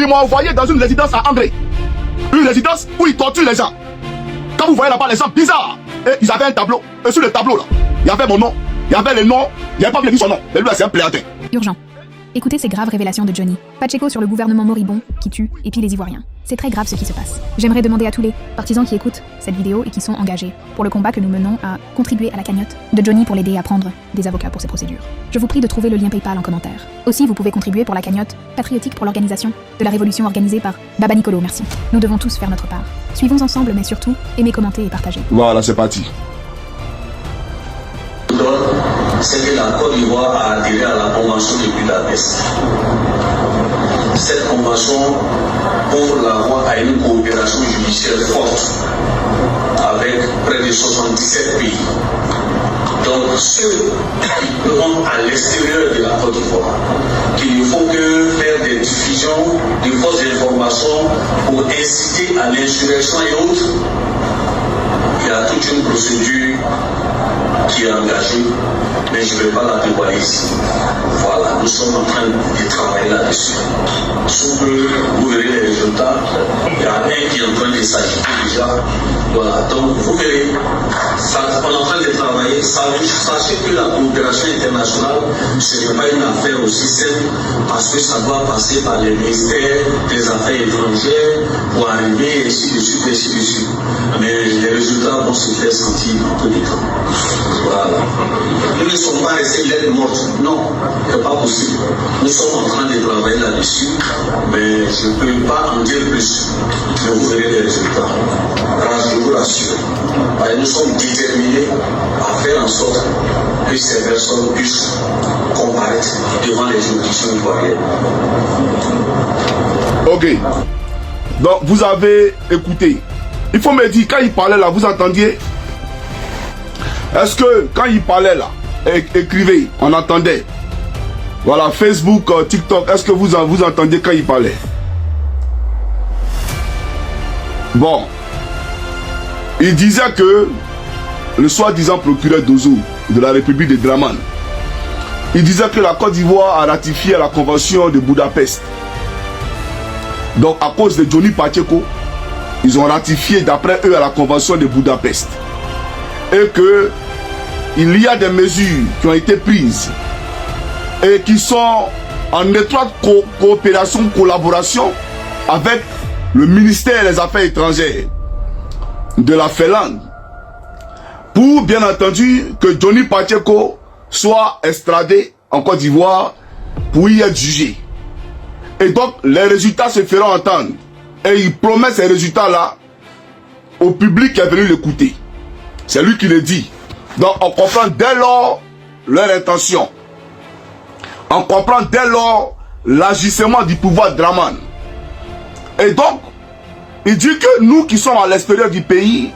m'ont envoyé dans une résidence à André. Une résidence où ils torturent les gens. Quand vous voyez là-bas les gens bizarres, et ils avaient un tableau. Et sur le tableau là, il y avait mon nom, il y avait les noms, il n'y avait pas bien dit son nom. Mais lui, c'est un pléatin. Urgent. Écoutez ces graves révélations de Johnny. Pacheco sur le gouvernement moribond qui tue et pille les Ivoiriens. C'est très grave ce qui se passe. J'aimerais demander à tous les partisans qui écoutent cette vidéo et qui sont engagés pour le combat que nous menons à contribuer à la cagnotte de Johnny pour l'aider à prendre des avocats pour ces procédures. Je vous prie de trouver le lien PayPal en commentaire. Aussi, vous pouvez contribuer pour la cagnotte patriotique pour l'organisation de la révolution organisée par Baba Nicolo. Merci. Nous devons tous faire notre part. Suivons ensemble, mais surtout, aimez, commentez et partagez. Voilà, c'est parti. C'est que la Côte d'Ivoire a adhéré à la Convention de Budapest. Cette convention ouvre la voie à une coopération judiciaire forte avec près de 77 pays. Donc ceux qui seront à l'extérieur de la Côte d'Ivoire, qu'il ne faut que faire des diffusions de fausses informations pour inciter à l'insurrection et autres, il y a toute une procédure qui est engagée, mais je ne vais pas la dévoiler ici. Voilà, nous sommes en train de travailler là-dessus. Sous peu, vous verrez les résultats. Il y a un qui est en train de s'agiter déjà. Voilà, donc vous verrez, on est en train de travailler. Sachez que la coopération internationale, ce n'est pas une affaire aussi simple, parce que ça doit passer par les ministères des Affaires étrangères pour arriver, ainsi de suite, ainsi de suite. Mais les résultats vont se faire sentir en peu de temps. Voilà. Nous ne sommes pas restés lettres mortes. Non, ce n'est pas possible. Nous sommes en train de travailler là-dessus, mais je ne peux pas en dire plus. Mais vous verrez les résultats. Je vous rassure. Nous sommes déterminés à faire en sorte que ces personnes puissent comparaître devant les juridictions ivoiriennes. Ok. Donc, vous avez écouté. Il faut me dire, quand il parlait là, vous entendiez? Est-ce que quand il parlait là, écrivez, on entendait? Voilà, Facebook, TikTok, est-ce que vous entendiez quand il parlait? Bon. Il disait que le soi-disant procureur d'Ozo de la République de Draman, il disait que la Côte d'Ivoire a ratifié la convention de Budapest. Donc à cause de Johnny Pacheco, ils ont ratifié d'après eux à la convention de Budapest. Et que il y a des mesures qui ont été prises et qui sont en étroite coopération, collaboration avec le ministère des Affaires étrangères de la Finlande pour bien entendu que Johnny Pacheco soit extradé en Côte d'Ivoire pour y être jugé. Et donc les résultats se feront entendre et il promet ces résultats là au public qui est venu l'écouter. C'est lui qui le dit. Donc on comprend dès lors leur intention. On comprend dès lors l'agissement du pouvoir Draman. Et donc il dit que nous qui sommes à l'extérieur du pays,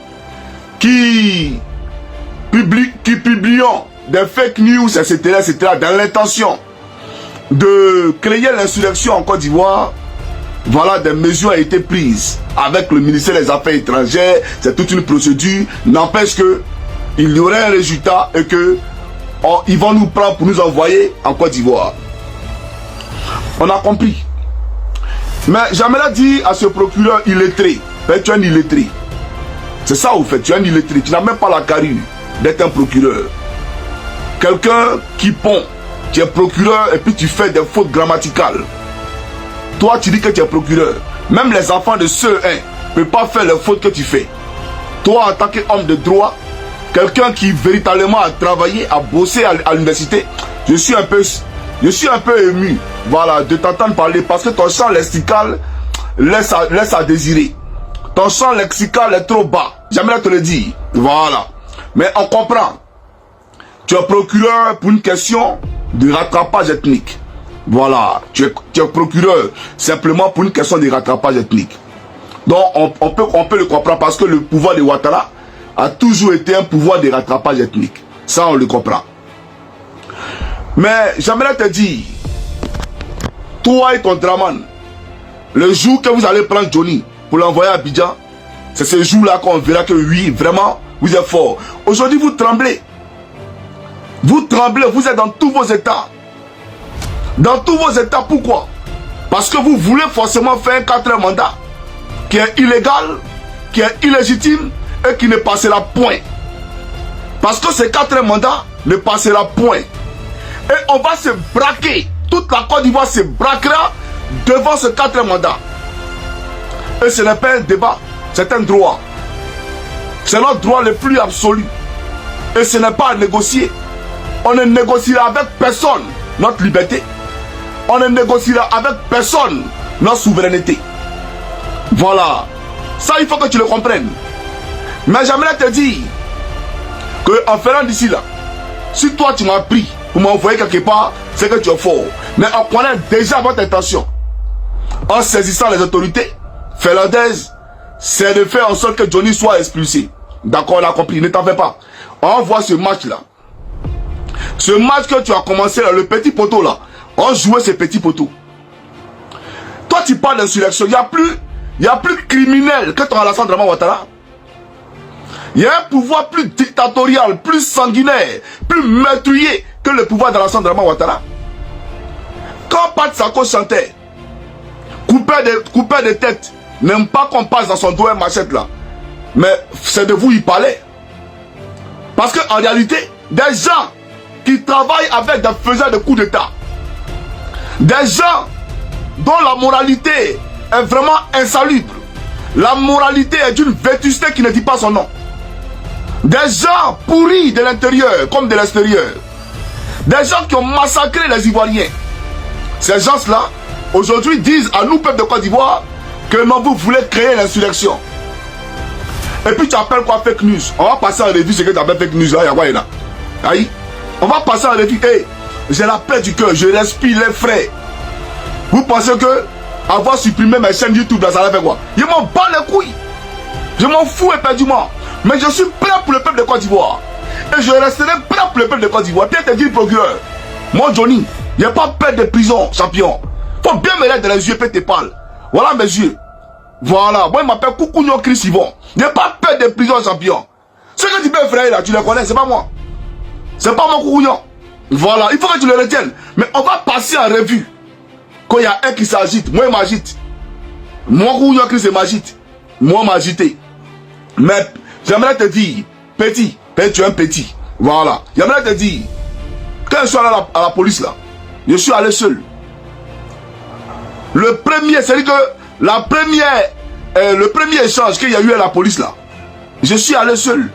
qui publions des fake news, etc., dans l'intention de créer l'insurrection en Côte d'Ivoire, voilà, des mesures ont été prises avec le ministère des Affaires étrangères, c'est toute une procédure, n'empêche que il y aurait un résultat et que ils vont nous prendre pour nous envoyer en Côte d'Ivoire. On a compris. Mais j'aimerais dire à ce procureur illettré, tu es un illettré. C'est ça au fait, tu es un illettré, tu n'as même pas la carrure d'être un procureur. Quelqu'un qui pond, tu es procureur et puis tu fais des fautes grammaticales. Toi tu dis que tu es procureur. Même les enfants de CE1 ne peuvent pas faire les fautes que tu fais. Toi en tant qu'homme de droit, quelqu'un qui véritablement a travaillé, a bossé à l'université, je suis un peu ému, voilà, de t'entendre parler parce que ton champ lexical laisse à désirer. Ton champ lexical est trop bas. J'aimerais te le dire. Voilà. Mais on comprend. Tu es procureur pour une question de rattrapage ethnique. Voilà. Tu es procureur simplement pour une question de rattrapage ethnique. Donc on peut le comprendre parce que le pouvoir de Ouattara a toujours été un pouvoir de rattrapage ethnique. Ça on le comprend. Mais j'aimerais te dire, toi et ton Draman, le jour que vous allez prendre Johnny pour l'envoyer à Abidjan, c'est ce jour-là qu'on verra que oui, vraiment, vous êtes fort. Aujourd'hui, vous tremblez. Vous tremblez, vous êtes dans tous vos états. Dans tous vos états, pourquoi? Parce que vous voulez forcément faire un 4e mandat qui est illégal, qui est illégitime et qui ne passera point. Parce que ce 4e mandat ne passera point. Et on va se braquer. Toute la Côte d'Ivoire se braquera devant ce 4e mandat. Et ce n'est pas un débat, c'est un droit. C'est notre droit le plus absolu. Et ce n'est pas à négocier. On ne négociera avec personne notre liberté. On ne négociera avec personne notre souveraineté. Voilà. Ça, il faut que tu le comprennes. Mais j'aimerais te dire qu'en faisant d'ici là, si toi tu m'as pris pour m'envoyer quelque part, c'est que tu es fort. Mais en connaissant déjà votre intention, en saisissant les autorités finlandaises, c'est de faire en sorte que Johnny soit expulsé. D'accord, on a compris, ne t'en fais pas. On voit ce match-là. Ce match que tu as commencé là, le petit poteau là, on jouait ce petit poteau. Toi tu parles d'insurrection, il n'y a plus criminel que ton Alassane Draman Ouattara. Il y a un pouvoir plus dictatorial, plus sanguinaire, plus meurtrier que le pouvoir d'Alassane Draman Ouattara. Quand Pat Sako chantait, coupait des têtes, n'aime pas qu'on passe dans son doigt machette là. Mais c'est de vous il parlait. Parce qu'en réalité, des gens qui travaillent avec des faiseurs de coups d'État, des gens dont la moralité est vraiment insalubre, la moralité est d'une vétusté qui ne dit pas son nom, des gens pourris de l'intérieur comme de l'extérieur, des gens qui ont massacré les Ivoiriens. Ces gens-là, aujourd'hui, disent à nous, peuple de Côte d'Ivoire, que non, vous voulez créer l'insurrection. Et puis tu appelles quoi fake news? On va passer en revue ce que tu appelles fake news là, Yawayna. Aïe. On va passer en revue. Hey, j'ai la paix du cœur, je respire les frais. Vous pensez que avoir supprimé mes chaînes YouTube là, ça va faire quoi? Je m'en bats les couilles. Je m'en fous éperdument. Mais je suis prêt pour le peuple de Côte d'Ivoire. Et je resterai prêt pour le peuple de Côte d'Ivoire. Pierre te dit le procureur. Moi Johnny, il n'y a pas peur de prison, champion. Faut bien me regarder dans les yeux et te parle. Voilà mes yeux. Voilà, moi je m'appelle Koukounyo Chris Yvon. Il n'y a pas peur de prison, champion. Ce que tu peux faire là, tu le connais, c'est pas moi. C'est pas mon Koukounyo. Voilà, il faut que tu le retiennes. Mais on va passer en revue. Quand il y a un qui s'agite, moi il m'agite. Moi Koukounyo Chris m'agite. Moi m'agiter. Mais j'aimerais te dire, petit, tu es un petit. Voilà. J'aimerais te dire, quand je suis allé à la police là, je suis allé seul. Le premier, c'est-à-dire que le premier échange qu'il y a eu à la police là, je suis allé seul.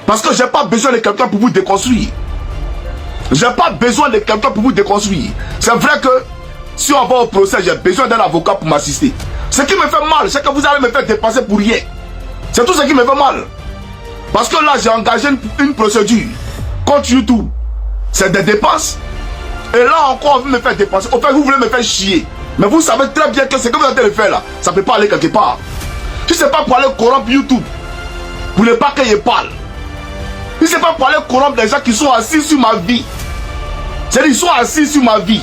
Parce que j'ai pas besoin de quelqu'un pour vous déconstruire. J'ai pas besoin de quelqu'un pour vous déconstruire. C'est vrai que si on va au procès, j'ai besoin d'un avocat pour m'assister. Ce qui me fait mal, c'est que vous allez me faire dépenser pour rien. C'est tout ce qui me fait mal. Parce que là, j'ai engagé une procédure contre YouTube. C'est des dépenses. Et là encore, vous me faites dépenser. Au fait, vous voulez me faire chier. Mais vous savez très bien que ce que vous êtes en train de faire là, ça ne peut pas aller quelque part. Si ce n'est pas pour aller corrompre YouTube, pour ne pas qu'il parle. Si ce n'est pas pour aller corrompre les gens qui sont assis sur ma vie. C'est-à-dire, ils sont assis sur ma vie.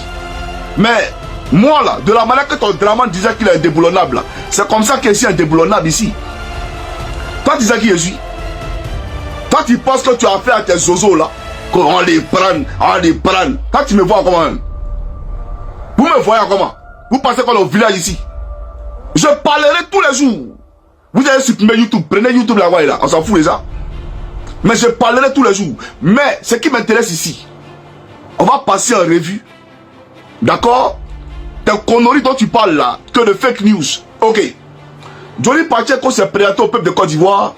Mais moi là, de la manière que ton Draman disait qu'il est indéboulonnable, c'est comme ça que je suis indéboulonnable ici. Toi, tu disais qui je suis. Toi, tu penses que tu as fait à tes zozos là, qu'on les prenne, on les prenne. Quand tu me vois comment? Vous me voyez comment? Vous pensez qu'on est au village ici? Je parlerai tous les jours. Vous allez supprimer YouTube. Prenez YouTube là, on s'en fout les gens. Mais je parlerai tous les jours. Mais ce qui m'intéresse ici, on va passer en revue. D'accord? Tes conneries dont tu parles là, que de fake news. Ok. Johnny Pacheco s'est présenté au peuple de Côte d'Ivoire.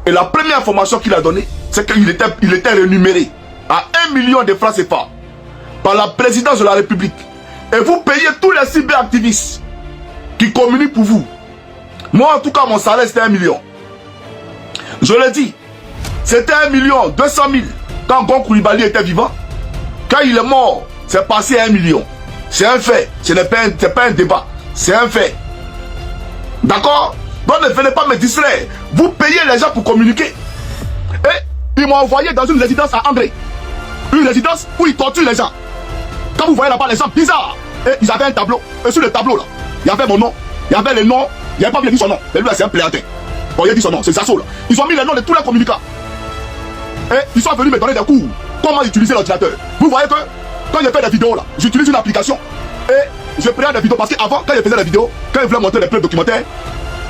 Et la première information qu'il a donnée, c'est qu'il était rémunéré à 1 million de francs CFA par la présidence de la République. Et vous payez tous les cyberactivistes qui communiquent pour vous. Moi, en tout cas, mon salaire, c'était 1 million. Je l'ai dit, c'était 1 200 000 quand Gon Coulibaly était vivant. Quand il est mort, c'est passé à 1 million. C'est un fait. Ce n'est pas un débat. C'est un fait. D'accord? Donc ne venez pas me distraire. Vous payez les gens pour communiquer. Et ils m'ont envoyé dans une résidence à André. Une résidence où ils torturent les gens. Quand vous voyez là-bas les gens bizarres, et ils avaient un tableau. Et sur le tableau là, il y avait mon nom, il y avait les noms, il n'y avait pas bien dit son nom. Mais lui là c'est un pléatin. Bon, il a dit son nom, c'est Zasso là. Ils ont mis les noms de tous les communicants. Et ils sont venus me donner des cours. Comment utiliser l'ordinateur. Vous voyez que quand je fais des vidéos là, j'utilise une application. Et je présentais des vidéos parce qu'avant, quand je faisais des vidéos, quand je voulais montrer des preuves documentaires,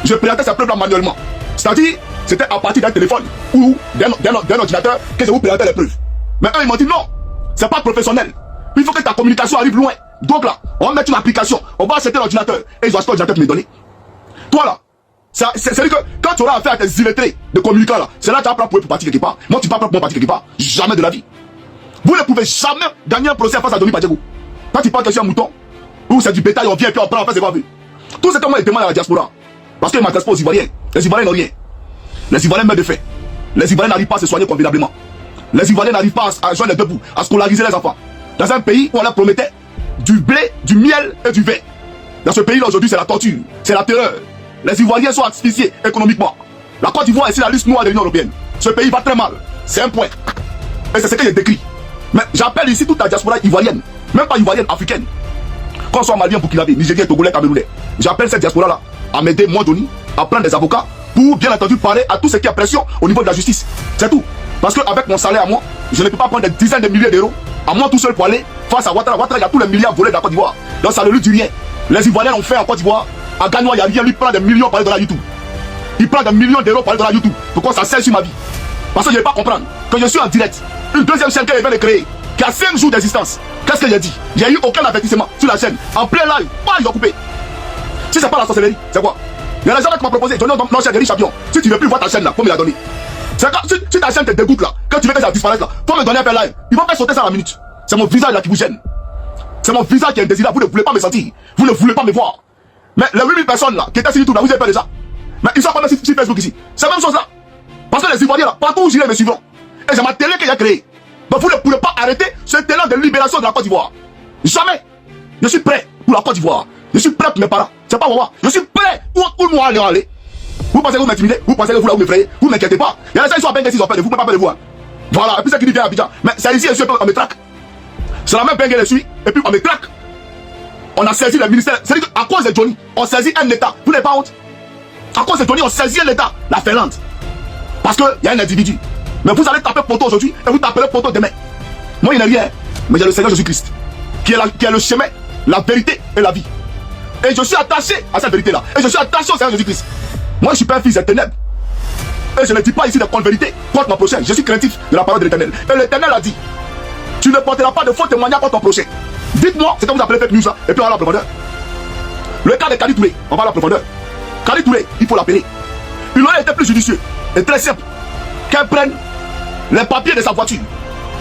je présentais ces preuves-là manuellement. C'est-à-dire, c'était à partir d'un téléphone ou d'un ordinateur que je vous présentais les preuves. Mais eux, ils m'ont dit non, c'est pas professionnel. Il faut que ta communication arrive loin. Donc là, on va mettre une application, on va acheter l'ordinateur et ils ont acheté l'ordinateur pour me donner. Toi là, c'est-à-dire que quand tu auras affaire à tes illettrés de communicants là, c'est là que tu vas prendre pour partir quelque part. Moi, tu ne vas pas pour partir quelque part. Jamais de la vie. Vous ne pouvez jamais gagner un procès face à Johnny Pacheco. Quand tu parles que c'est un mouton, ou c'est du bétail, on vient et puis on prend, en fait, c'est pas vu. Tout ce que moi, je demande à la diaspora. Parce que je m'adresse pas aux Ivoiriens. Les Ivoiriens n'ont rien. Les Ivoiriens meurent de faim. Les Ivoiriens n'arrivent pas à se soigner convenablement. Les Ivoiriens n'arrivent pas à joindre les deux bouts, à scolariser les enfants. Dans un pays où on leur promettait du blé, du miel et du vin. Dans ce pays-là, aujourd'hui, c'est la torture, c'est la terreur. Les Ivoiriens sont asphyxiés économiquement. La Côte d'Ivoire est sur la liste noire de l'Union européenne. Ce pays va très mal. C'est un point. Et c'est ce que j'ai décrit. Mais j'appelle ici toute la diaspora ivoirienne, même pas ivoirienne, africaine. Qu'on soit malien, burkinabé, nigérien, togolais, camerounais. J'appelle cette diaspora-là à m'aider, moi, Johnny, à prendre des avocats pour, bien entendu, parler à tout ce qui a pression au niveau de la justice. C'est tout. Parce qu'avec mon salaire à moi, je ne peux pas prendre des dizaines de milliers d'euros à moi tout seul pour aller face à Ouattara. Ouattara, il y a tous les milliards volés de la Côte d'Ivoire. Donc ça ne lui dit rien. Les Ivoiriens ont fait en Côte d'Ivoire. À Gagnois, il n'y a rien. Lui prend des millions pour aller dans la YouTube. Il prend des millions d'euros pour aller dans la YouTube. Pourquoi ça sert sur ma vie? Parce que je ne vais pas comprendre que je suis en direct. Une deuxième chaîne qu'elle vient de créer, qui a 5 jours d'existence. Qu'est-ce que j'ai dit? Il n'y a eu aucun avertissement sur la chaîne. En plein live, ils ont coupé. Si c'est pas la sorcellerie, c'est quoi? Il y a des gens qui m'ont proposé, Johnny, non, c'est Denis Champion. Si tu ne veux plus voir ta chaîne là, faut me la donner. Si ta chaîne te dégoûte là, quand tu veux que ça disparaisse là, faut me donner un peu live. Ils vont faire sauter ça à la minute. C'est mon visage là qui vous gêne. C'est mon visage qui est indésirable. Vous ne voulez pas me sentir. Vous ne voulez pas me voir. Mais les 8000 personnes là, qui étaient sur YouTube là, vous avez peur de ça. Mais ils sont pas sur Facebook ici. C'est la même chose là. Parce que les Ivoiriens là, partout où j'irai me suivront. Et c'est ma télé qu'il a créée. Donc vous ne pouvez pas arrêter ce talent de libération de la Côte d'Ivoire. Jamais. Je suis prêt pour la Côte d'Ivoire. Je suis prêt pour mes parents. C'est pas Wawa. Je suis prêt où nous allons aller. Vous pensez que vous m'intimidez? Vous pensez que vous là vous m'effrayez? Vous ne m'inquiétez pas. Il y a des gens qui sont à Bengue, ils ont peur de vous, mais pas peur de vous. Hein. Voilà. Et puis c'est qui dit viens à Abidjan. Mais c'est ici et sur on me traque. C'est la même Bengue les suit. Et puis on me traque. On a saisi le ministère. C'est-à-dire qu'à cause de Johnny, on saisit un État. Vous n'avez pas honte? À cause de Johnny, on saisit un État. La Finlande. Parce qu'il y a un individu. Mais vous allez taper poteau aujourd'hui et vous taperez poteau demain. Moi, il n'y a rien. Mais il y a le Seigneur Jésus-Christ. Qui est le chemin, la vérité et la vie. Et je suis attaché à cette vérité-là. Et je suis attaché au Seigneur Jésus-Christ. Moi, je suis pas un fils des ténèbres. Et je ne dis pas ici de contre vérité contre mon prochain. Je suis craintif de la parole de l'Éternel. Et l'Éternel a dit, tu ne porteras pas de faux témoignages contre ton prochain. Dites-moi, c'est comme vous appelez fake news là. Et puis on va à la profondeur. Le cas de Kali Touré, on va à la profondeur. Kali Touré, il faut l'appeler. Il aurait été plus judicieux et très simple qu'elle prenne les papiers de sa voiture,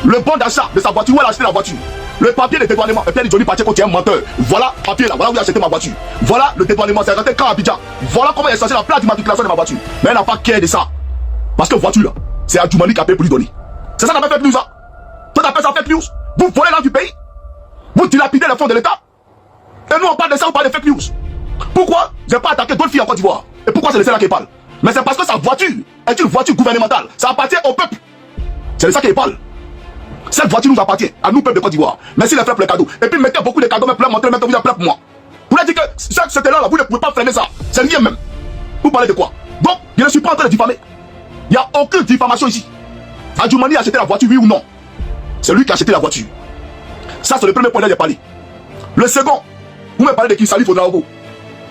le bon d'achat de sa voiture, où elle a acheté la voiture, le papier de dédouanement, et puis Johnny Pacheco qui est un menteur. Voilà le papier là, voilà où j'ai acheté ma voiture. Voilà le dédouanement, c'est rentré quand à Abidjan. Voilà comment il a changé la plaque d'immatriculation de ma voiture. Mais elle n'a pas care de ça. Parce que voiture là, c'est Adjoumani qui a payé pour lui donner. C'est ça qu'on appelle fake news, hein. Toi t'appelles ça fake news. Vous volez l'argent du pays. Vous dilapidez les fonds de l'État. Et nous on parle de ça, on parle de fake news. Pourquoi j'ai pas attaqué d'autres filles en Côte d'Ivoire? Et pourquoi c'est le seul qui parle? Mais c'est parce que sa voiture est une voiture gouvernementale. Ça appartient au peuple. C'est de ça qu'il parle. Cette voiture nous appartient, à nous, peuple de Côte d'Ivoire. Merci les frères pour les cadeaux. Et puis mettez beaucoup de cadeaux, mais plein montrer, mettez vous en plein pour moi. Vous voulez dire que cet élan là, vous ne pouvez pas freiner ça. C'est rien même. Vous parlez de quoi? Donc, je ne suis pas en train de diffamer. Il n'y a aucune diffamation ici. Adjoumani a acheté la voiture, oui ou non? C'est lui qui a acheté la voiture. Ça, c'est le premier point dont j'ai parlé. Le second, vous me parlez de Kisali Fodraogo.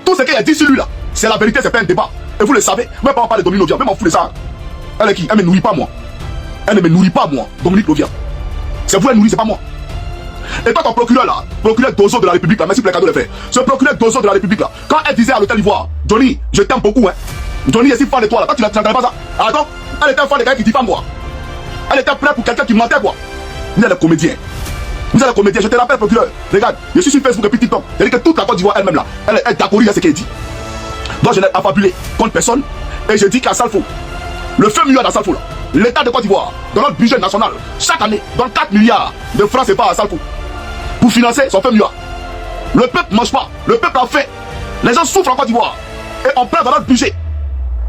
Tout ce qu'il a dit sur lui là, c'est la vérité, c'est pas un débat. Et vous le savez, même pas en parler de Dominique Lovia, même en fout de ça. Elle est qui? Elle ne me nourrit pas moi. Elle ne me nourrit pas moi, Dominique Lovia. C'est vous elle nourrit, c'est pas moi. Et toi ton procureur là, procureur Dozo de la République là, merci pour les cadeaux les frères. Ce procureur Dozo de la République là, quand elle disait à l'hôtel Ivoire, Johnny, je t'aime beaucoup hein. Johnny est si fan de toi là, toi tu n'entendais pas ça. Alors donc, elle était un fan de quelqu'un qui diffame moi. Elle était prête pour quelqu'un qui mentait quoi. Vous êtes le comédien. Vous êtes le comédien, je te rappelle procureur. Regarde, je suis sur Facebook et puis TikTok. C'est-à-dire que toute la Côte d'Ivoire elle-même là, elle est d'accord à ce qu'elle dit. Donc je n'ai affabulé contre personne et je dis qu'à Salfo, le feu milliard à Salfo là, l'État de Côte d'Ivoire, dans notre budget national, chaque année, donne 4 milliards de francs CFA à Salfo pour financer son feu milliard. Le peuple ne mange pas, le peuple a faim, les gens souffrent en Côte d'Ivoire et on prend dans notre budget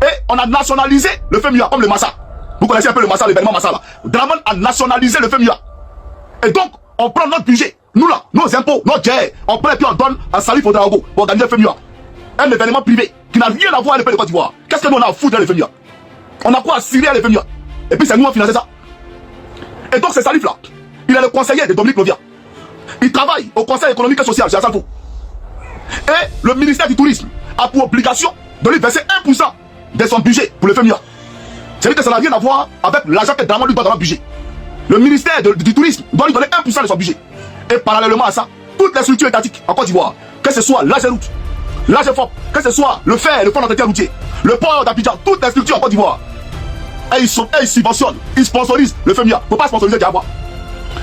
et on a nationalisé le feu milliard comme le Massa. Vous connaissez un peu le Massa, l'événement Massa là. Draman a nationalisé le feu milliard. Et donc, on prend notre budget, nous là, nos impôts, notre jet, on prend et puis on donne à Salif Fodraogo pour organiser le feu milliard. Un événement privé qui n'a rien à voir avec le pays de Côte d'Ivoire. Qu'est-ce que nous on a à foutre dans les FEMIA? On a quoi à cirer à les FEMIA? Et puis c'est nous qui finançons ça. Et donc c'est Salif là, il est le conseiller de Dominique Lovia. Il travaille au conseil économique et social chez Salfo. Et le ministère du Tourisme a pour obligation de lui verser 1% de son budget pour le FEMIA. C'est-à-dire que ça n'a rien à voir avec l'argent que Draman lui doit dans le budget. Le ministère du Tourisme doit lui donner 1% de son budget. Et parallèlement à ça, toutes les structures étatiques en Côte d'Ivoire, que ce soit l'AGEROUTE, l'AGEFOP, que ce soit le FER, le Fonds d'entretien routier, le port d'Abidjan, toutes les structures en Côte d'Ivoire, ils subventionnent, ils sponsorisent le FEMIA. Il ne faut pas sponsoriser Diabois.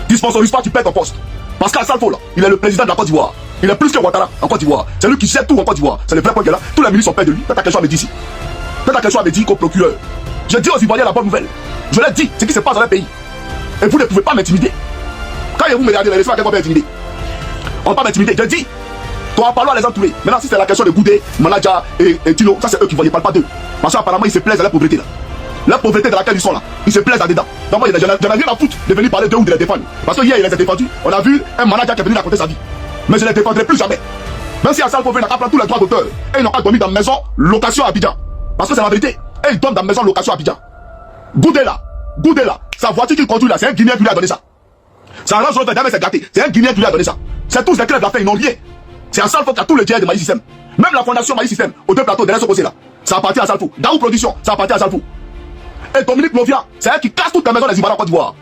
Tu ne sponsorises pas, tu perds ton poste. Parce qu'Alassane Fall, il est le président de la Côte d'Ivoire. Il est plus que Ouattara en Côte d'Ivoire. C'est lui qui gère tout en Côte d'Ivoire. C'est le vrai point qu'il a. Tous les ministres sont pères de lui. Faites quelque chose à me dire ici. Faites quelque chose à me dire qu'au procureur. Je dis aux Ivoiriens la bonne nouvelle. Je leur dis ce qui se passe dans le pays. Et vous ne pouvez pas m'intimider. Quand vous me regardez, laissez-moi quelqu'un m'intimider. On ne peut pas m'intimider. Je dis, toi, parlons à les entourer. Maintenant, si c'est la question de Goudé, Manaja et Tino, ça c'est eux qui voient. Ils ne parlent pas d'eux. Parce qu'apparemment, ils se plaisent à la pauvreté là. La pauvreté dans laquelle ils sont là, ils se plaisent là-dedans. Donc moi, j'en ai rien à foutre de venir parler d'eux ou de les défendre. Parce que hier, il les a défendus. On a vu un manager qui est venu raconter sa vie. Mais je ne les défendrai plus jamais. Même si Alassane Fall n'a qu'à prendre tous les droits d'auteur. Et ils n'ont qu'à dormir dans maison location à Abidjan. Parce que c'est la vérité. Et ils dorment dans maison location à Abidjan. Goudé là, sa voiture qu'il conduit là, c'est un Guinéen qui lui a donné ça. Ça arrange le jamais c'est gâté. C'est un Guinéen qui lui a donné ça. C'est tous les clés de la fin, ils n'ont rien. C'est Alassane Fall qui a tout le diable de Maïs System. Même la fondation Maïs System, au deux plateaux derrière ce côté là. Ça appartient à Alassane Fall. Daou Production, ça appartient à Alassane Fall. Et Dominique Lovia, c'est elle qui casse toute la maison des Ivoiriens en Côte d'Ivoire.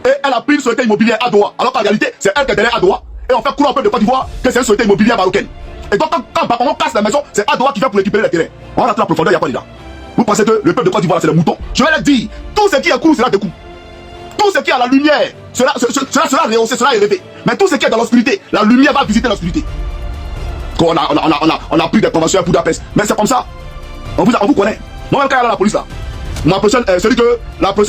Et elle a pris une société immobilière à Doha. Alors qu'en réalité, c'est elle qui est derrière à Doha. Et on fait courir un peu de Côte d'Ivoire que c'est une société immobilière marocaine. Et donc quand on casse la maison, c'est à Doha qui fait pour récupérer les terrains. On rentre à la profondeur, il n'y a pas dedans. Vous pensez que le peuple de Côte d'Ivoire c'est le mouton? Je vais leur dire, tout ce qui est court sera des coups. Tout ce qui est à la lumière sera rehaussé, sera élevé. Mais tout ce qui est dans l'obscurité, la lumière va visiter l'obscurité. On a pris des conventions à Budapest. Mais c'est comme ça. On vous connaît. Moi-même quand il y a la police là. La prochaine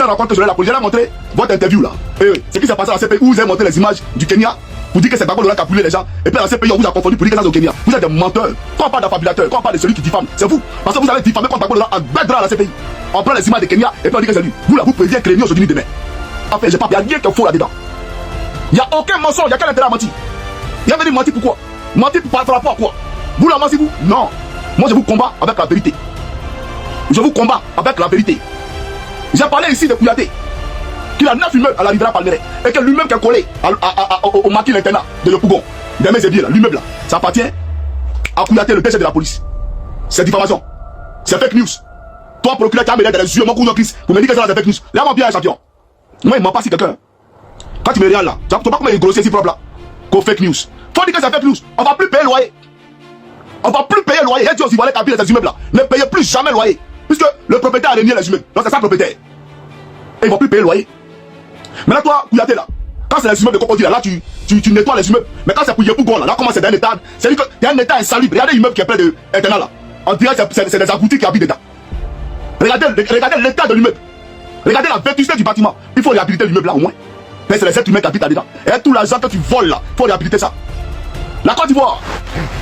rencontre que je vais la police, j'ai montré votre interview là. Et ce qui s'est passé à la CPI, où vous avez montré les images du Kenya, pour dire que c'est Gbagbo Lorang qui a brûlé les gens, et puis à la CPI, on vous a confondu pour dire que c'est au Kenya. Vous êtes des menteurs. Quand on parle d'affabulateurs, quand on parle de celui qui diffame, c'est vous. Parce que vous avez diffamé contre Gbagbo Lorang à Bedra à la CPI. On prend les images de Kenya, et puis on dit que c'est lui. Vous là, vous pouvez bien créer aujourd'hui demain. Enfin, il n'y a rien qui est faux là-dedans. Il n'y a aucun mensonge, il n'y a quel intérêt à mentir. Il y a venu mentir pourquoi? Mentir par rapport à quoi? Vous la mentez vous? Non. Moi je vous combats avec la vérité. Je vous combats avec la vérité. J'ai parlé ici de Kouyaté, qu'il a 9 immeubles à la Riviera Palmeraie, et que lui-même qui est collé au maquis l'internat de Yopougon, des Mézébiers là, l'immeuble là, ça appartient à Kouyaté, le DG de la police. C'est diffamation. C'est fake news. Toi, procureur, tu as mis dans les yeux, mon cousin Chris, pour me dire que c'est fake news. Là, moi, bien, champion. Moi, il m'a pas si quelqu'un. Quand tu me regardes là, tu vois pas comment il est grossier si propre là, qu'au fake news. Faut dire que c'est fake news. On va plus payer le loyer. On va plus payer le loyer. Et Dieu, si vous allez capir les immeubles là, ne payez plus jamais le loyer. Puisque le propriétaire a renié les immeubles. Donc c'est ça le propriétaire. Et ils vont plus payer le loyer. Maintenant toi, Kouyaté là, quand c'est les immeubles de Cocody là, tu nettoies les immeubles. Mais quand c'est pour Yopougon là, comment c'est dans un état, c'est qu'il y a un état insalubre. Regardez l'immeuble qui est près de internat là. On dirait que c'est des abrutis qui habitent dedans. Regardez l'état de l'immeuble. Regardez la vétusté du bâtiment. Il faut réhabiliter l'immeuble là au moins. Mais c'est les êtres humains qui habitent là-dedans. Et tout l'argent que tu voles là, il faut réhabiliter ça. La Côte d'Ivoire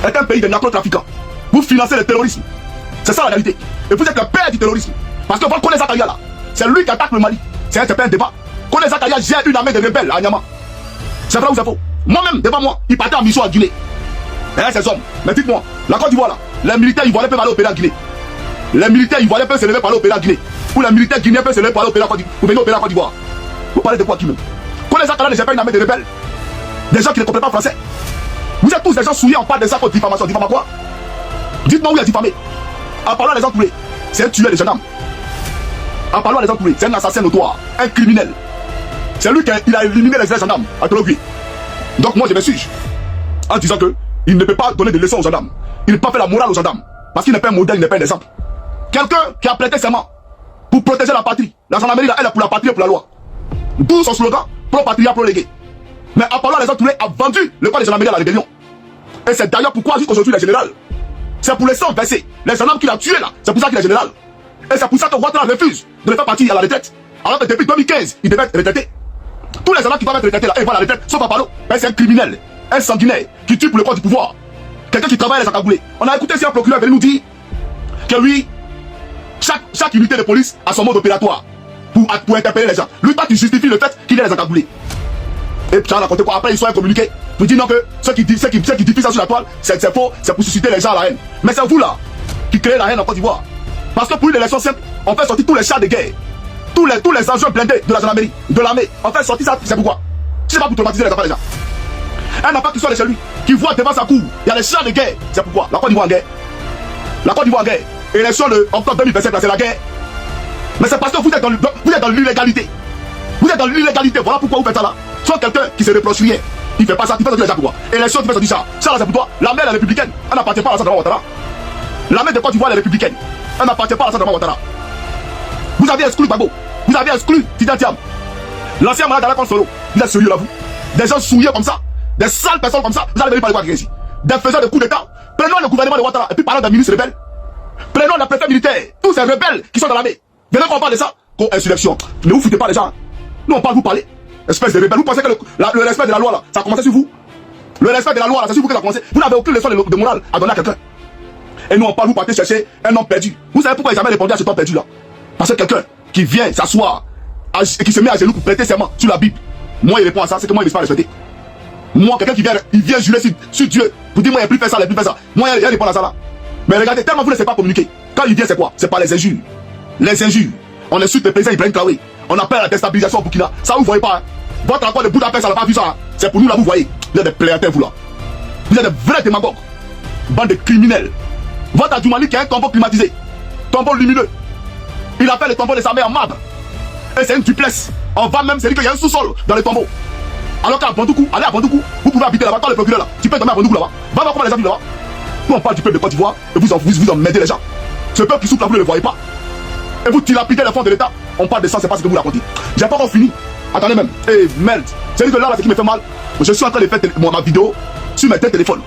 est un pays de narcotrafiquants. Vous financez le terrorisme. C'est ça la réalité. Et vous êtes le père du terrorisme. Parce que votre Kone Zakaria là, c'est lui qui attaque le Mali. C'est pas un débat. Kone Zakaria gère une armée de rebelles à Nyama. C'est vrai ou c'est faux? Moi-même, devant moi, il partait en mission en Guinée. Et ces hommes, mais dites-moi, la Côte d'Ivoire là, les militaires ivoiriens peuvent aller opérer en Guinée. Les militaires ivoiriens peuvent se lever pour aller opérer en Guinée. Ou les militaires guinéens peuvent se lever pour aller opérer en Côte d'Ivoire. Pour venir opérer en Côte d'Ivoire. Vous parlez de quoi qui même? Kone Zakaria ne gère pas une armée de rebelles. Des gens qui ne comprennent pas français. Vous êtes tous des gens souillés, on parle de ça pour diffamation. Diffame à quoi? Dites-moi où il a diffamé. En parlant à les entourés, c'est un tueur de gendarmes. En parlant à les entourés, c'est un assassin notoire, un criminel. C'est lui qui a éliminé les gendarmes à Tologui. Donc moi je m'excuse en disant que il ne peut pas donner de leçons aux gendarmes. Il ne peut pas faire la morale aux gendarmes. Parce qu'il n'est pas un modèle, il n'est pas un exemple. Quelqu'un qui a prêté serment pour protéger la patrie. La gendarmerie là, elle est pour la patrie et pour la loi. D'où son slogan, pro patria, pro légué. Mais en parlant à les entourés, a vendu le corps des gendarmeries à la rébellion. Et c'est d'ailleurs pourquoi jusqu'aujourd'hui les générales. C'est pour les sangs versés. Les gendarmes qu'il a tués là, c'est pour ça qu'il est général. Et c'est pour ça que Ouattara refuse de le faire partir à la retraite. Alors que depuis 2015, il devait être retraité. Tous les gendarmes qui doivent être retraités là, ils vont à la retraite, sauf Apollo. C'est un criminel, un sanguinaire, qui tue pour le corps du pouvoir. Quelqu'un qui travaille les encagoulés. On a écouté si un procureur venait nous dire que lui, chaque unité de police a son mode opératoire pour interpeller les gens. Lui, toi, tu justifies le fait qu'il est les encagoulés. Et tu as raconté quoi? Après, ils sont incommuniqués. Vous dites non que ceux qui diffusent ça sur la toile, c'est faux, c'est pour susciter les gens à la haine. Mais c'est vous là qui créez la haine en Côte d'Ivoire. Parce que pour une élection simple, on fait sortir tous les chars de guerre, tous les engins blindés de la gendarmerie, de l'armée. On fait sortir ça, c'est pourquoi? C'est pas pour traumatiser les enfants des gens. Un enfant qui sort de chez lui, qui voit devant sa cour, il y a les champs de guerre. C'est pourquoi la Côte d'Ivoire en guerre. La Côte d'Ivoire en guerre. Élection de octobre 2027, c'est la guerre. Mais c'est parce que vous êtes dans l'illégalité. Vous êtes dans l'illégalité. Voilà pourquoi vous faites ça là. Soit quelqu'un qui se reproche rien. Il fait pas ça, il fait ça déjà pourquoi. Élection, tu fais ça. Ça là, c'est pour toi. La mère est républicaine. Elle n'appartient pas à la Sandra Ouattara. La mère de Côte d'Ivoire est républicaine. Elle n'appartient pas à la Sandra Ouattara. Vous avez exclu Gbagbo. Vous avez exclu Tida Thiam. L'ancien malade d'Alain Solo. Vous êtes sérieux là, vous? Des gens souillés comme ça. Des sales personnes comme ça. Vous allez venir parler quoi ici? Des faiseurs de coups d'État. Prenons le gouvernement de Ouattara et puis parlons d'un ministre rebelle. Prenons les préfets militaires. Tous ces rebelles qui sont dans l'armée. Venez qu'on parle de ça. Insurrection. Ne vous foutez pas les gens. Nous on parle, vous parlez. Espèce de rebelle. Vous pensez que le respect de la loi là, ça a commencé sur vous? Le respect de la loi là, c'est sur vous que ça a commencé. Vous n'avez aucune leçon de morale à donner à quelqu'un. Et nous on parle, vous partez chercher un homme perdu. Vous savez pourquoi ils n'ont jamais répondu à cet homme perdu là? Parce que quelqu'un qui vient s'asseoir et qui se met à genoux pour prêter serment sur la Bible. Moi il répond à ça, c'est que moi il ne veut pas respecter. Moi quelqu'un qui vient jurer sur Dieu pour dire moi il ne plus faire ça, il ne plus faire ça. Moi il répond à ça là. Mais regardez, tellement vous ne savez pas communiquer. Quand il vient c'est quoi? C'est par les injures. Les injures. On insulte le président Ibrahim Traoré. On appelle à la déstabilisation au Burkina. Ça vous voyez pas hein? Votre accord de Budapest, ça n'a pas vu ça hein? C'est pour nous là, vous voyez. Vous êtes des pléatins vous là. Vous êtes des vrais démagogues. Bande de criminels. Votre Adjoumani qui a un tombeau climatisé. Tombeau lumineux. Il a fait le tombeau de sa mère en marbre. Et c'est une duplex. On va même, c'est dire qu'il y a un sous-sol dans le tombeau. Alors qu'à Bandoukou, allez à Bandoukou, vous pouvez habiter là-bas, quand le procureur là, tu peux dormir à Bandoukou là-bas. Va voir comment les gens vivent là-bas. Nous on parle du peuple de Côte d'Ivoire et vous emmerdez les gens. Ce peuple qui souffre là, vous ne le voyez pas. Et vous dilapidez les fonds de l'État. On parle de ça, c'est pas ce que vous racontez. J'ai pas encore fini. Attendez même. Eh merde. C'est dire que là, ce qui me fait mal. Je suis en train de faire ma vidéo sur mes téléphones.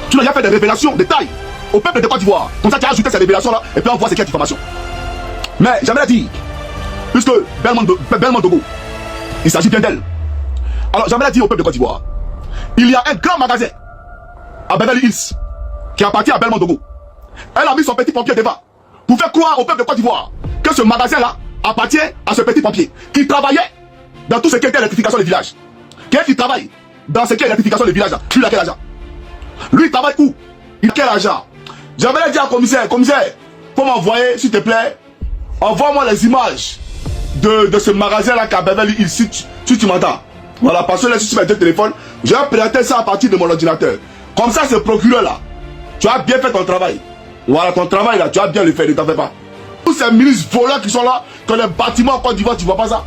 Tu n'as jamais fait des révélations, des tailles au peuple de Côte d'Ivoire. Comme ça, tu as ajouté ces révélations là et puis on voit ce qu'il y a d'information. Mais j'aimerais dire, puisque Belmondo Dogo, il s'agit bien d'elle. Alors j'aimerais dire au peuple de Côte d'Ivoire, il y a un grand magasin à Beverly Hills qui appartient à Belmondo Dogo. Elle a mis son petit pompier devant pour faire croire au peuple de Côte d'Ivoire que ce magasin là appartient à ce petit pompier qui travaillait dans tout ce qui était électrification des villages. Qui travaille dans ce qui est électrification des villages là. Lui il a quel argent? Lui il travaille où? Il a quel argent? J'aimerais dire au commissaire, faut m'envoyer s'il te plaît, envoie-moi les images de ce magasin là qu'à Beverly Hills si tu m'entends. Voilà, parce que là, si tu mets deux téléphones, je vais présenter ça à partir de mon ordinateur. Comme ça, ce procureur là, tu as bien fait ton travail. Voilà, ton travail là, tu as bien le fait, ne t'en fais pas. Tous ces ministres voleurs qui sont là, dans les bâtiments en Côte d'Ivoire, tu vois pas ça?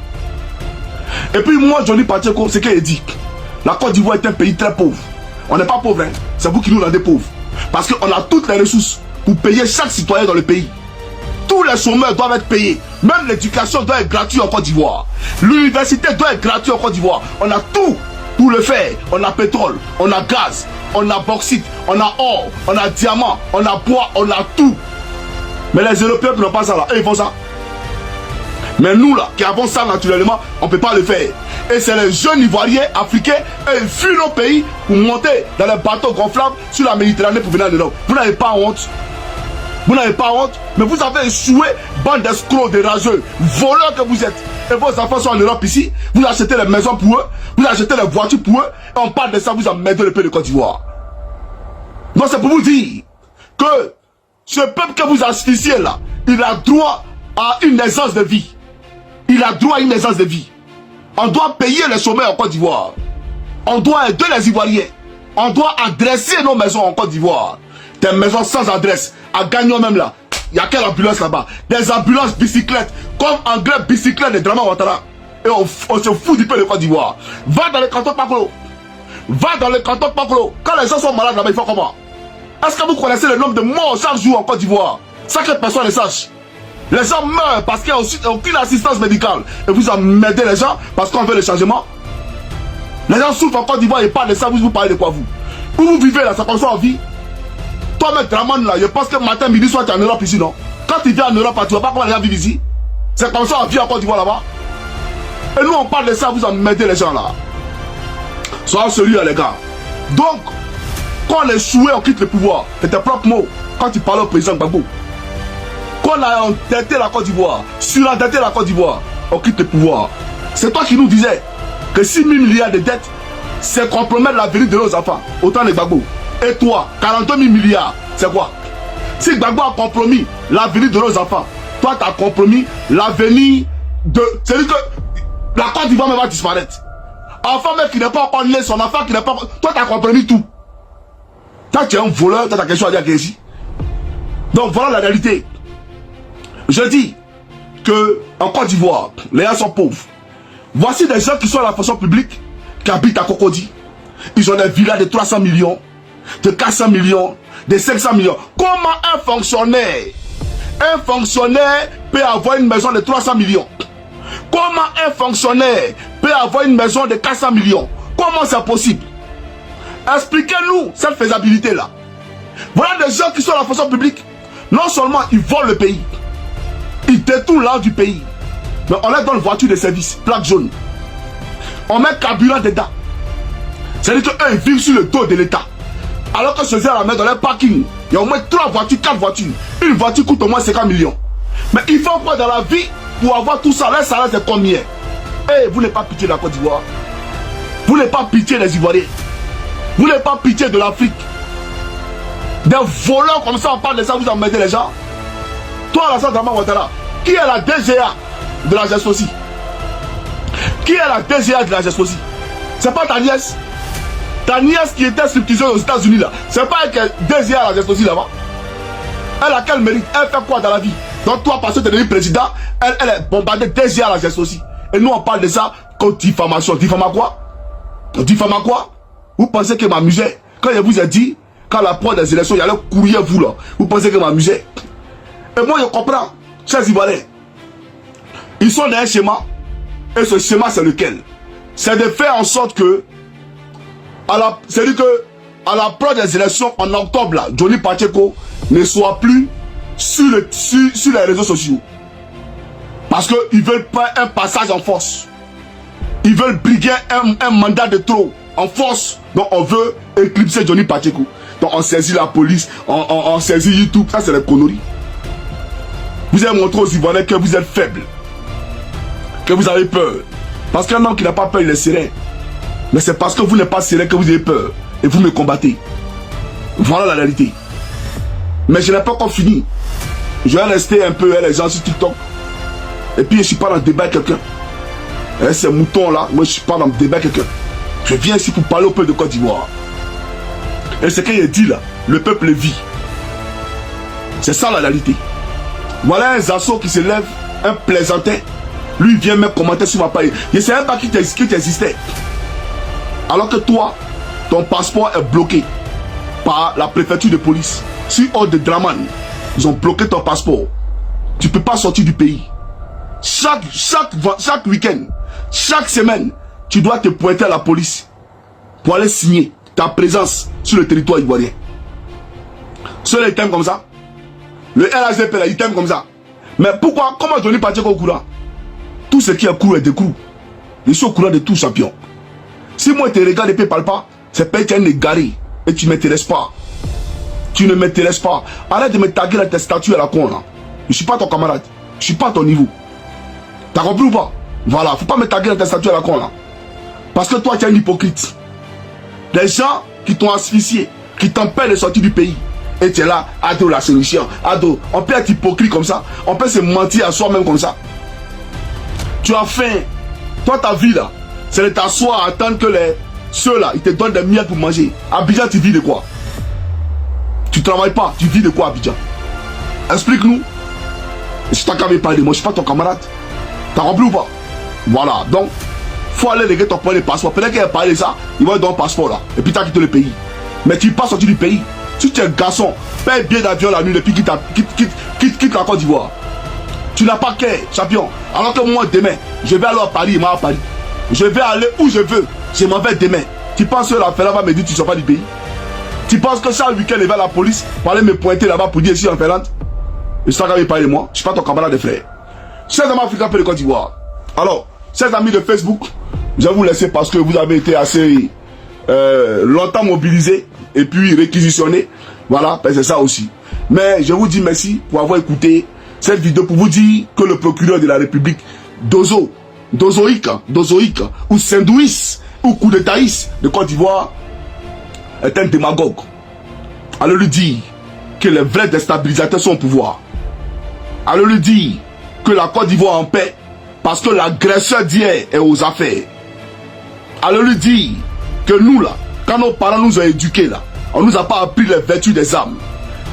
Et puis moi, Johnny Pacheco, c'est qu'il dit, la Côte d'Ivoire est un pays très pauvre. On n'est pas pauvre, hein. C'est vous qui nous rendez pauvres. Parce qu'on a toutes les ressources pour payer chaque citoyen dans le pays. Tous les chômeurs doivent être payés. Même l'éducation doit être gratuite en Côte d'Ivoire. L'université doit être gratuite en Côte d'Ivoire. On a tout pour le faire. On a pétrole, on a gaz, on a bauxite, on a or, on a diamant, on a bois, on a tout. Mais les Européens n'ont pas ça là. Et ils font ça. Mais nous là, qui avons ça naturellement, on ne peut pas le faire. Et c'est les jeunes Ivoiriens, Africains, ils fuient nos pays pour monter dans les bateaux gonflables sur la Méditerranée pour venir en Europe. Vous n'avez pas honte? Vous n'avez pas honte? Mais vous avez échoué, bande d'escrocs, de rageux, voleurs que vous êtes. Et vos enfants sont en Europe ici. Vous achetez les maisons pour eux. Vous achetez les voitures pour eux. Et on parle de ça, vous emmerdez le pays de Côte d'Ivoire. Donc c'est pour vous dire que ce peuple que vous asphyxiez là, il a droit à une aisance de vie. Il a droit à une aisance de vie. On doit payer les chômeurs en Côte d'Ivoire. On doit aider les Ivoiriens. On doit adresser nos maisons en Côte d'Ivoire. Des maisons sans adresse. À Gagnon même là. Il y a quelle ambulance là-bas? Des ambulances bicyclettes. Comme Anglais bicyclette de Draman Ouattara. Et on se fout du peu de Côte d'Ivoire. Va dans le canton de Pakolo. Va dans le canton de Pakolo. Quand les gens sont malades là-bas, ils font comment? Est-ce que vous connaissez le nombre de morts chaque jour en Côte d'Ivoire? Sans que personne ne sache. Les gens meurent parce qu'il n'y a aucune assistance médicale. Et vous emmerdez les gens parce qu'on veut le changement. Les gens souffrent en Côte d'Ivoire et parlent de ça. Vous parlez de quoi vous? Où vous vivez là, ça comme ça en vie? Toi-même, Draman là, je pense que matin, midi, soir, tu es en Europe ici, non? Quand tu viens en Europe, tu vois pas comment les gens vivent ici? C'est comme ça en vie en Côte d'Ivoire là-bas. Et nous, on parle de ça, vous emmerdez les gens là. Soyez sérieux, les gars. Donc, quand on est échoué, on quitte le pouvoir. C'est tes propres mots. Quand tu parles au président Gbagbo. Quand on a endetté la Côte d'Ivoire, surendetté la Côte d'Ivoire, on quitte le pouvoir. C'est toi qui nous disais que 6 000 milliards de dettes, c'est compromettre l'avenir de nos enfants. Autant les Gbagbo. Et toi, 42 000 milliards, c'est quoi? Si Gbagbo a compromis l'avenir de nos enfants, toi tu as compromis l'avenir de... C'est-à-dire que la Côte d'Ivoire va disparaître. Enfant même qui n'est pas encore né, son enfant qui n'est pas... Toi, tu as compris tout. Toi, tu es un voleur, tu as ta question à dire ici. Donc, voilà la réalité. Je dis que en Côte d'Ivoire, les gens sont pauvres. Voici des gens qui sont à la fonction publique, qui habitent à Cocody. Ils ont des villas de 300 millions, de 400 millions, de 500 millions. Comment un fonctionnaire peut avoir une maison de 300 millions? Comment un fonctionnaire peut avoir une maison de 400 millions? Comment c'est possible? Expliquez-nous cette faisabilité-là. Voilà des gens qui sont à la fonction publique. Non seulement ils volent le pays, ils détournent l'argent du pays, mais on leur donne voiture de service, plaque jaune. On met carburant dedans. C'est-à-dire qu'eux, ils vivent sur le dos de l'État. Alors que ceux-là la mettent dans leur parking. Il y a au moins 3 voitures, 4 voitures. Une voiture coûte au moins 50 millions. Mais ils font quoi dans la vie pour avoir tout ça? Leur salaire, c'est combien? Eh, vous n'avez pas pitié de la Côte d'Ivoire. Vous n'avez pas pitié des Ivoiriens. Vous n'avez pas pitié de l'Afrique. Des voleurs comme ça, on parle de ça, vous emmerdez les gens. Toi, Alassane Dramane Ouattara, qui est la DGA de la Gestosie? Qui est la DGA de la Gestosie? C'est pas ta nièce? Ta nièce qui était substituée aux États-Unis là, c'est pas elle qui est DGA à la Gestosie là-bas? Elle a quel mérite? Elle fait quoi dans la vie? Donc toi, parce que tu es devenu président, elle est bombardée DGA à la Gestosie. Et nous, on parle de ça comme diffamation. Diffama quoi? Diffama quoi? Vous pensez que m'amusez? Quand je vous ai dit, quand la proie des élections, il y a le courrier vous là. Vous pensez que m'amusez? Et moi, je comprends, chers Ivoiriens. Ils sont dans un schéma. Et ce schéma, c'est lequel? C'est de faire en sorte que, c'est-à-dire que, à l'approche des élections en octobre, là, Johnny Pacheco ne soit plus sur les réseaux sociaux. Parce qu'ils veulent pas un passage en force. Ils veulent briguer un mandat de trop en force. Donc on veut éclipser Johnny Pacheco. Donc on saisit la police, on saisit YouTube. Ça, c'est les conneries. Vous avez montré aux Ivoiriens que vous êtes faibles. Que vous avez peur. Parce qu'un homme qui n'a pas peur, il est serein. Mais c'est parce que vous n'êtes pas serein que vous avez peur. Et vous me combattez. Voilà la réalité. Mais je n'ai pas encore fini. Je vais rester un peu les gens sur TikTok. Et puis je ne suis pas dans le débat avec quelqu'un. Et ces moutons là, moi je ne suis pas dans le débat avec quelqu'un. Je viens ici pour parler au peuple de Côte d'Ivoire. Et ce qu'il a dit là, le peuple vit. C'est ça la réalité. Voilà un Zasso qui se lève, un plaisantin. Lui, il vient même commenter sur ma page. Je ne sais même pas qui t'existait. Alors que toi, ton passeport est bloqué par la préfecture de police. Sur ordre de Dramane, ils ont bloqué ton passeport. Tu ne peux pas sortir du pays. Chaque week-end, chaque semaine, tu dois te pointer à la police pour aller signer ta présence sur le territoire ivoirien. Ceux-là, ils t'aiment comme ça. Le RHDP, là, ils t'aiment comme ça. Mais pourquoi? Comment Johnny Pacheco au courant? Tout ce qui est courant est de courant. Je suis au courant de tout, champion. Si moi, je te regarde et ne parle pas, c'est parce que tu es un égaré et tu ne m'intéresses pas. Tu ne m'intéresses pas. Arrête de me taguer dans tes statuts à la con, là. Je ne suis pas ton camarade. Je ne suis pas à ton niveau. T'as compris ou pas? Voilà, faut pas me taguer dans tes statuts à la con, là. Parce que toi, tu es un hypocrite. Des gens qui t'ont asphyxié, qui t'empêchent de sortir du pays. Et tu es là, ado la solution. Ado, on peut être hypocrite comme ça. On peut se mentir à soi-même comme ça. Tu as faim. Toi, ta vie là, c'est de t'asseoir à attendre que ceux-là, ils te donnent des miettes pour manger. Abidjan, tu vis de quoi? Tu travailles pas, tu vis de quoi, Abidjan? Explique-nous. Et si t'as qu'à me parler, moi je suis pas ton camarade. T'as compris ou pas? Voilà, donc, faut aller régler ton point de passeport. Peut-être qu'il a parlé de ça, il va donner un passeport là. Et puis t'as quitté le pays. Mais tu ne peux pas sortir du pays. Si tu es garçon, paye bien d'avion la nuit et puis quitte la Côte d'Ivoire. Tu n'as pas qu'à, champion. Alors que moi, demain, je vais aller à Paris, moi à Paris. Je vais aller où je veux. Je m'en vais demain. Tu penses que la Finlande va me dire que tu ne sors pas du pays? Tu penses que chaque week-end, il va à la police pour aller me pointer là-bas pour dire que je suis en Finlande? Et ça, quand il parle de moi, je ne suis pas ton camarade de frère. Chers amis africains de Côte d'Ivoire. Alors, chers amis de Facebook, je vais vous laisser parce que vous avez été assez longtemps mobilisés et puis réquisitionnés. Voilà, ben c'est ça aussi. Mais je vous dis merci pour avoir écouté cette vidéo pour vous dire que le procureur de la République, Dozoïque, ou Saint-Douis, ou Coup de Thaïs de Côte d'Ivoire, est un démagogue. Allez lui dire que les vrais déstabilisateurs sont au pouvoir. Allez lui dire que la Côte d'Ivoire est en paix parce que l'agresseur d'hier est aux affaires. allez lui dire que nous là, quand nos parents nous ont éduqués là, on nous a pas appris les vertus des âmes.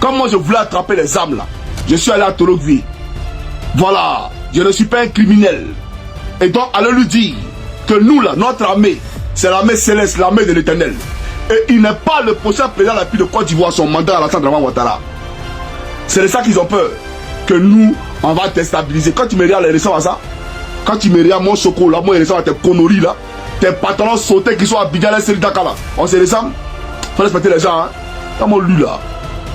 Comme moi je voulais attraper les âmes là, je suis allé à Torogui. Voilà, je ne suis pas un criminel. Et donc allez lui dire que nous là, notre armée, c'est l'armée céleste, l'armée de l'éternel. Et il n'est pas le prochain président de la République de Côte d'Ivoire, son mandat à Alassane Dramane Ouattara. C'est de ça qu'ils ont peur. Que nous, on va déstabiliser. Quand tu me regardes les récents à ça, quand tu me regardes mon chocolat là, moi les récents à tes conneries là, tes pantalons sautés qui sont à Bidjan et Seri Dakar là, on se ressemble. Faut respecter les gens, hein. Comme lui là.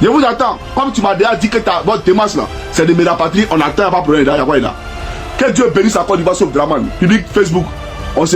Je vous attends. Comme tu m'as déjà dit que votre démarche là, c'est de me rapatrier, on attend, pas de problème là. Que Dieu bénisse la Côte d'Ivoire sur Dramane. Public Facebook. On se